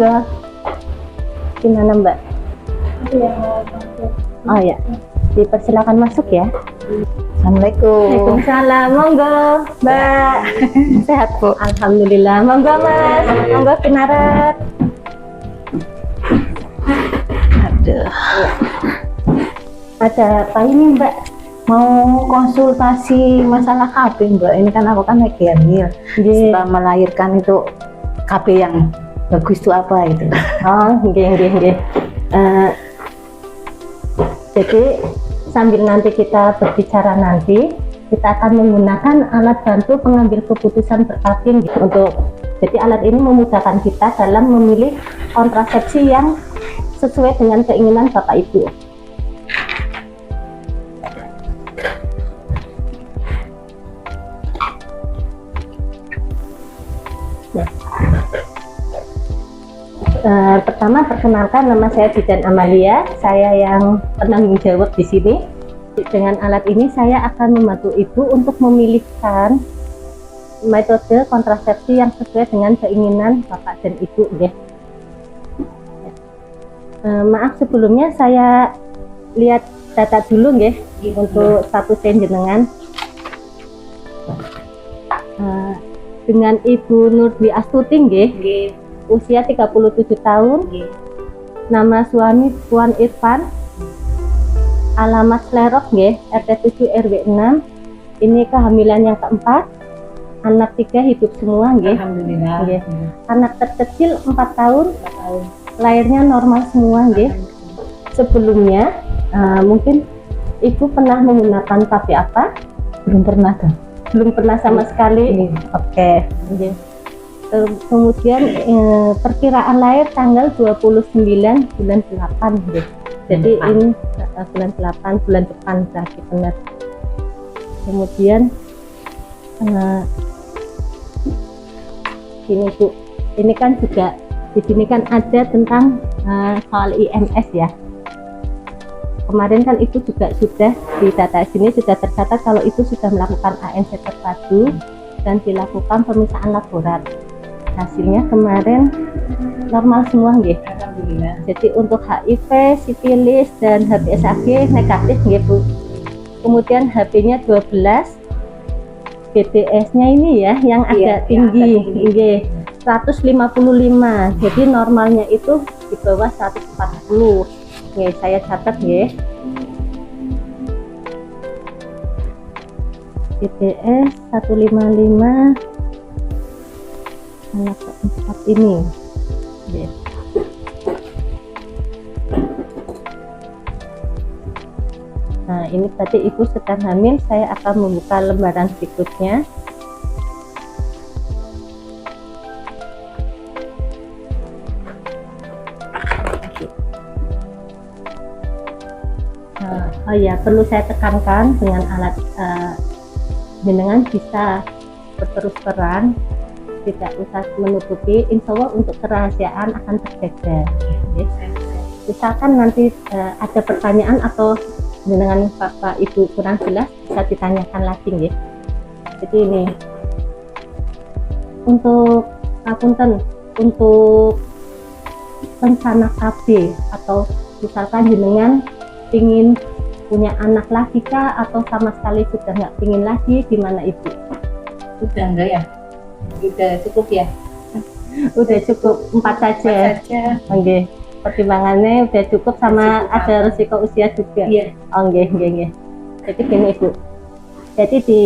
monggo. Gimana Mbak? Oh ya, dipersilakan masuk ya. Assalamualaikum. Waalaikumsalam, monggo Mbak. Sehat Bu? Alhamdulillah, monggo Mas, monggo Kinaret. Aduh. Ada apa ini Mbak? Mau konsultasi masalah KB Mbak. Ini kan aku kan lagi hamil. Setelah melahirkan itu KB yang bagus itu apa itu? Oh, nggih. Jadi sambil nanti kita berbicara nanti, kita akan menggunakan alat bantu pengambil keputusan berkabin untuk. Jadi alat ini memudahkan kita dalam memilih kontrasepsi yang sesuai dengan keinginan Bapak Ibu. Pertama perkenalkan, nama saya Bidan Amalia, saya yang penanggung jawab di sini. Dengan alat ini saya akan membantu Ibu untuk memilihkan metode kontrasepsi yang sesuai dengan keinginan Bapak dan Ibu. Maaf sebelumnya saya lihat data dulu untuk status jenengan. Dengan Ibu Nurdwi Astuti usia 37 tahun, nama suami Puan Irfan, alamat Slerok RT 7 RW 6. Ini kehamilan yang keempat, anak 3 hidup semua Alhamdulillah. Anak terkecil 4 tahun, lahirnya normal semua Sebelumnya mungkin Ibu pernah menggunakan KB apa? Belum pernah tuh. Belum pernah sama sekali. Oke. Kemudian perkiraan lahir tanggal 29 bulan 8 Jadi ini bulan 8 bulan depan berarti benar. Kemudian ini Bu, ini kan juga di sini kan ada tentang soal IMS ya. Kemarin kan itu juga sudah di data sini sudah tercatat kalau itu sudah melakukan ANC terpadu dan dilakukan pemeriksaan laborat. Hasilnya kemarin normal semua Alhamdulillah. Jadi untuk HIV, sifilis dan HBsAg negatif Bu. Kemudian HB-nya 12, BTS-nya ini ya yang agak tinggi, 155. Jadi normalnya itu di bawah 140. Saya catat BTS 155 anak keempat ini. Nah ini berarti Ibu sedang hamil. Saya akan membuka lembaran berikutnya. Oh ya, perlu saya tekankan dengan alat jenengan bisa berterus terang, tidak usah menutupi, insya Allah untuk kerahasiaan akan terjaga. Misalkan nanti ada pertanyaan atau dengan Bapak Ibu kurang jelas bisa ditanyakan lagi Jadi ini untuk untuk rencana KB atau misalkan jenengan ingin punya anak lagi kah atau sama sekali sudah nggak ingin lagi, gimana Ibu? Sudah enggak ya? Udah cukup ya? Udah cukup 4 saja. Oke. Pertimbangannya udah cukup sama ada resiko usia juga. Iya. Oh, nggih. Jadi gini Ibu. Jadi di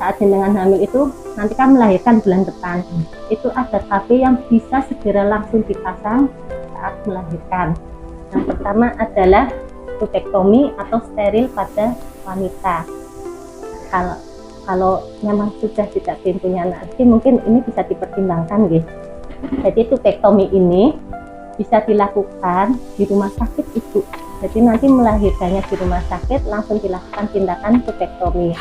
saat jenengan hamil itu nanti kan melahirkan bulan depan. Itu ada KB yang bisa segera langsung dipasang saat melahirkan. Yang pertama adalah lutektomi atau steril pada wanita. Kalau memang sudah tidak ingin punya anak lagi, mungkin ini bisa dipertimbangkan Jadi lutektomi ini bisa dilakukan di rumah sakit Ibu. Jadi nanti melahirkannya di rumah sakit langsung dilakukan tindakan lutektomi.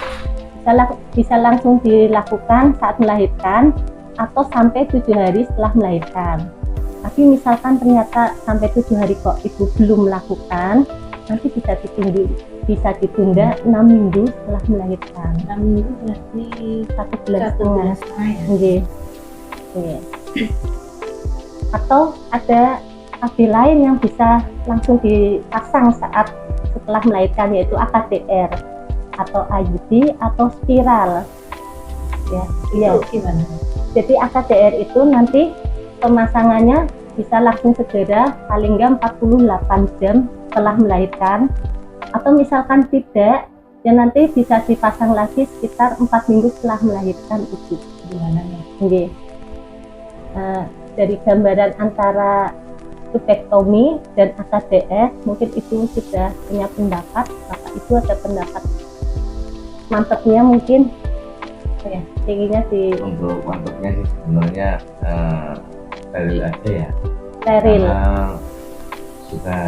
Bisa langsung dilakukan saat melahirkan atau sampai 7 hari setelah melahirkan. Tapi misalkan ternyata sampai 7 hari kok Ibu belum melakukan, nanti bisa ditunda 6 minggu setelah melahirkan. 6 minggu berarti 1 bulan setengah. atau ada KB lain yang bisa langsung dipasang saat setelah melahirkan, yaitu AKDR atau IUD atau spiral. Ya, iya. Gimana? Jadi AKDR itu nanti pemasangannya bisa langsung segera, paling nggak 48 jam setelah melahirkan, atau misalkan tidak, ya nanti bisa dipasang lagi sekitar 4 minggu setelah melahirkan ibu. Gimana nih? Oke. Dari gambaran antara tubektomi dan AKDR, mungkin ibu sudah punya pendapat, bapak ibu ada pendapat mantepnya mungkin ya, tingginya di Untuk mantapnya sih sebenarnya steril aja ya, steril. karena sudah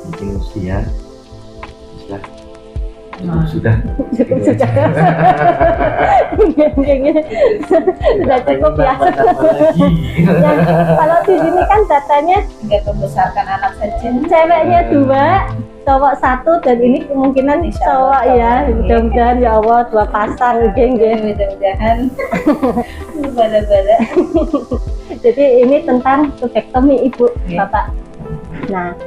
mungkin usia sudah Sudah cukup ya. Ya, kalau di sini kan datanya Nggak membesarkan anak saja. ceweknya 2, cowok 1, dan ini kemungkinan Insya cowok Allah, ya. cowok. Mudah-mudahan ya Allah 2 pasang geng. Mudah-mudahan bala-bala. Jadi ini tentang tubektomi ibu, Iya. bapak. Nah,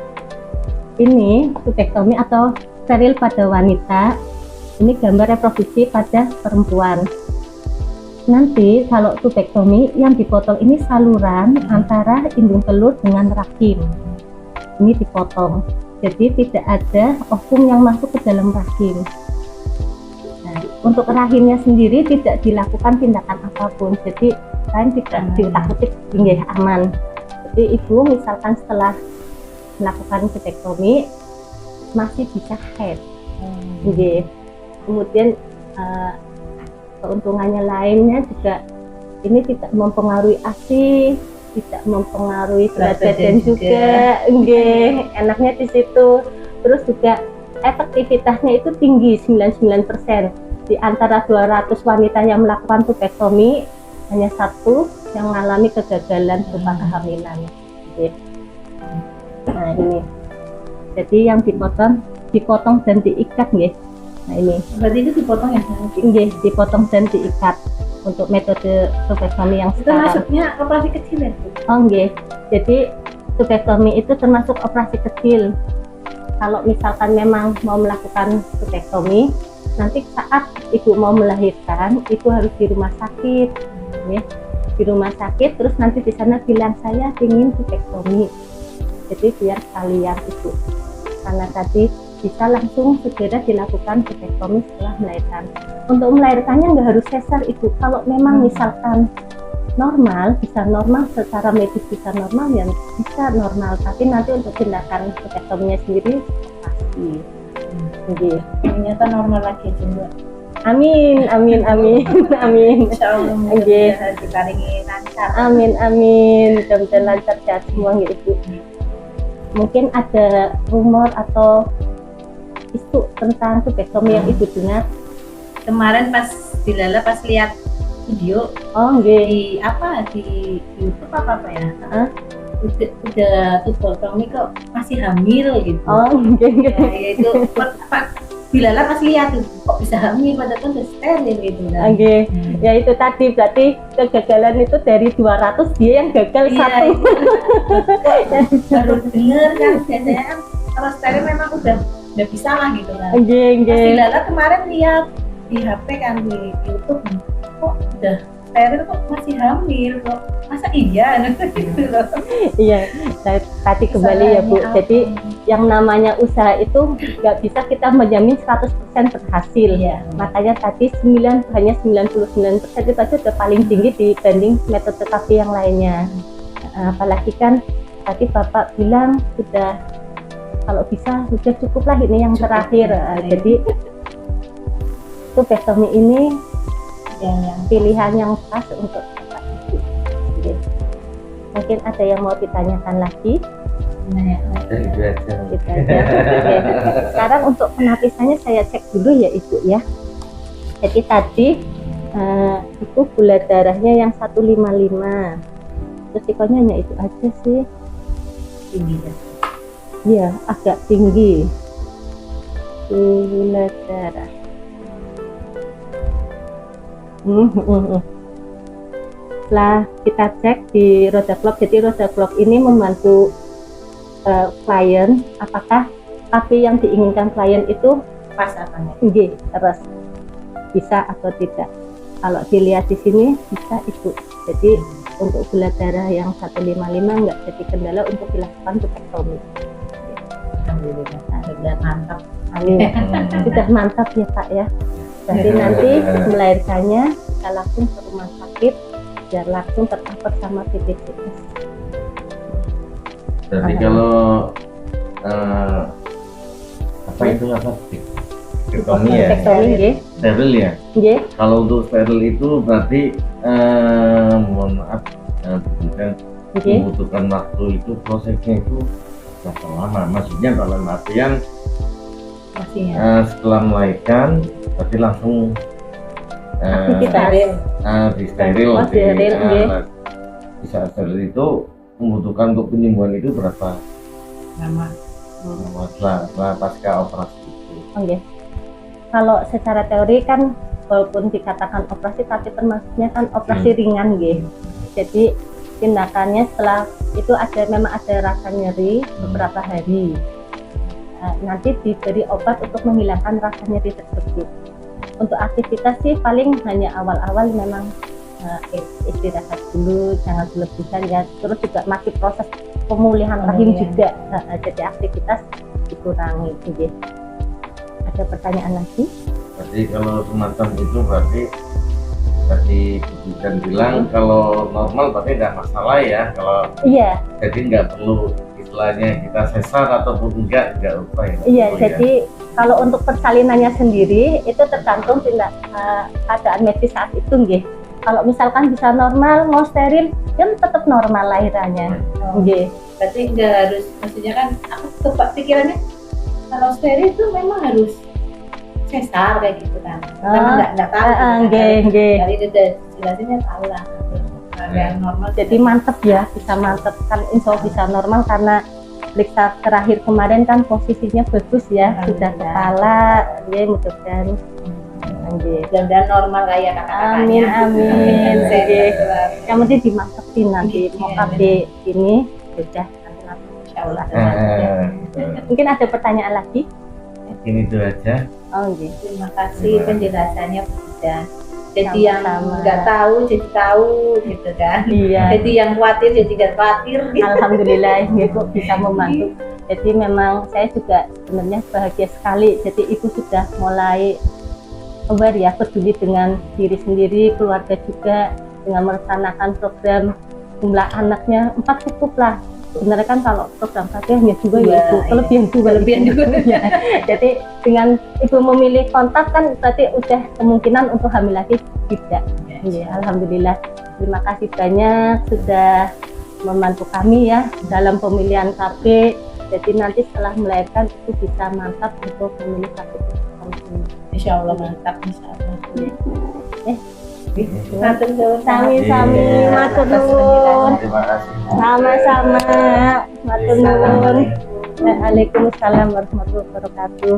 ini tubektomi atau steril pada wanita. Ini gambar reproduksi pada perempuan. Nanti kalau tubektomi yang dipotong ini saluran antara indung telur dengan rahim. Ini dipotong. Jadi tidak ada ovum yang masuk ke dalam rahim. Nah, untuk rahimnya sendiri tidak dilakukan tindakan apapun. Jadi lain tidak ditakuti, nggih, aman. Jadi ibu misalkan setelah melakukan tubektomi masih bisa head. Nggih. Kemudian keuntungannya lainnya juga ini tidak mempengaruhi ASI, tidak mempengaruhi berat badan juga. Nggih, enaknya di situ. Terus juga efektivitasnya itu tinggi, 99%. Di antara 200 wanita yang melakukan tubektomi, hanya 1 yang mengalami kegagalan berupa kehamilan. Nggih. Nah, ini. Jadi yang dipotong dan diikat, nggih. Nah, ini. Berarti itu dipotong ya? Nggih, dipotong dan diikat untuk metode tubektomi yang Itu sekarang. masuknya operasi kecil ya? Oh, nggih. Jadi tubektomi itu termasuk operasi kecil. Kalau misalkan memang mau melakukan tubektomi, nanti saat ibu mau melahirkan, ibu harus di rumah sakit, ya. Di rumah sakit, terus nanti di sana bilang saya ingin tubektomi. Jadi biar sekalian itu, karena tadi bisa langsung segera dilakukan tubektomi setelah melahirkan. Untuk melahirkannya nggak harus sesar ibu. Kalau memang misalkan normal, bisa normal secara medis, bisa normal ya bisa normal. Tapi nanti untuk tindakan tubektominya sendiri pasti. Jadi Ternyata normal lagi juga. amin, amin, amin, amin. Insya Allah Nggih. mudah-mudahan dikaringi lancar. Amin, amin. Mudah-mudahan lancar sehat semua nggih ibu. Mungkin ada rumor atau isu tentang tubektomi yang ibu dengar. Kemarin pas Dilala pas lihat video Oh nggih. di apa di YouTube apa ya? Hah? Udah tubektomi kok masih hamil gitu. Oh nggih, nggih. Ya, itu Pak Dilala pas lihat tuh, kok bisa hamil padahal kan udah steril gitu kan. Nggih. Ya itu tadi berarti kegagalan itu dari 200 dia yang gagal Iya, satu. itu. Baru denger kan biasanya kan kalau steril memang udah bisa lah gitu kan. Nggih, Pas nggih. Dilala kemarin lihat di HP kan di YouTube, kok udah steril kok masih hamil kok, masa iya gitu loh. Iya. Nah, tadi kembali ya Bu. Salahnya Jadi apa? yang namanya usaha itu nggak bisa kita menjamin 100% berhasil. Iya. Makanya tadi hanya 99% itu aja udah paling tinggi dibanding metode terapi yang lainnya. Apalagi kan tadi Bapak bilang sudah, kalau bisa sudah cukup lah ini yang Cukup. terakhir. Iya. Jadi tubektomi ini yang pilihan yang pas untuk Bapak Ibu. Oke. Mungkin ada yang mau ditanyakan lagi? nah, Dari itu aja. Gitu aja. Oke. Sekarang untuk penapisannya saya cek dulu ya Ibu ya. Jadi tadi itu gula darahnya yang 155. Terus sikonya hanya itu aja sih. tinggi ya. Iya, agak tinggi. Gula darah. Setelah kita cek di Roda Clock, jadi Roda Clock ini membantu klien apakah KB yang diinginkan klien itu Pas apanya? terus bisa atau tidak. Kalau dilihat di sini bisa itu. Jadi untuk gula darah yang 155 nggak jadi kendala untuk dilakukan tubektomi. Alhamdulillah, sudah mantap. Amin. Sudah mantap ya Pak ya. Jadi nanti melahirkannya kita langsung ke rumah sakit biar langsung tercover sama BPJS. Jadi kalau apa itu apa? Tektomi ya? Tektomi nggih. Steril ya? Nggih. Kalau untuk steril itu berarti mohon maaf bukan Nggih. membutuhkan waktu itu prosesnya itu berapa lama? Maksudnya dalam artian Masih ya. setelah melahirkan berarti langsung Aktivitas. di steril. Oh, steril, nggih. Bisa steril itu membutuhkan untuk penyembuhan itu berapa Lama. lama setelah pasca operasi itu? Oke. Kalau secara teori kan walaupun dikatakan operasi tapi termasuknya kan operasi ringan nggih. Jadi tindakannya setelah itu memang ada rasa nyeri beberapa hari. Nanti diberi obat untuk menghilangkan rasa nyeri tersebut. Untuk aktivitas sih paling hanya awal-awal memang istirahat dulu, jangan berlebihan ya. Terus juga masih proses pemulihan rahim juga. Jadi aktivitas dikurangi. Gitu. Ada pertanyaan lagi? Jadi kalau semacam itu berarti tadi bukan bilang kalau normal berarti nggak masalah ya, kalau Iya, jadi nggak perlu istilahnya kita sesar ataupun enggak apa ya. iya. Oh, Jadi kalau untuk persalinannya sendiri itu tergantung keadaan medis saat itu nggih. Kalau misalkan bisa normal, mau steril, ya tetap normal lahirannya. Nggih. Berarti nggak harus, maksudnya kan aku coba pikirannya kalau steril itu memang harus sesar kayak gitu kan. Memang nggak tahu. Nggih, nggih. Dari udah jelasinnya tahu lah. Ada yang normal. Jadi mantep ya, bisa mantep kan, insya Allah bisa normal karena periksa terakhir kemarin kan posisinya bagus ya, sudah kepala, ya mudah-mudahan. Dan normal kayak kakak-kakaknya. Amin, amin. Sehat. Yang penting dimantepin nanti mau KB ini sudah nanti insya Allah. Mungkin ada pertanyaan lagi? Ini itu aja. Oh gitu. Terima kasih penjelasannya sudah. Jadi yang Sama-sama. nggak tahu jadi tahu gitu kan. Iya. Jadi yang khawatir jadi nggak khawatir. Gitu. Alhamdulillah ya kok bisa membantu. Jadi memang saya juga sebenarnya bahagia sekali. Jadi ibu sudah mulai aware ya, peduli dengan diri sendiri, keluarga juga, dengan melaksanakan program jumlah anaknya 4 cukup lah. Sebenarnya kan kalau program satu hanya 2 ya ibu, kelebihan juga. Ya. Jadi dengan ibu memilih kontak kan berarti udah kemungkinan untuk hamil lagi tidak. Ya, alhamdulillah. Terima kasih banyak sudah membantu kami ya dalam pemilihan KB. Jadi nanti setelah melahirkan itu bisa mantap untuk memilih KB bersama ini. Insya Allah mantap, insya Allah. Matur nuwun. Sami-sami, matur nuwun. Terima kasih. Sama-sama, matur nuwun. Waalaikumsalam warahmatullahi wabarakatuh.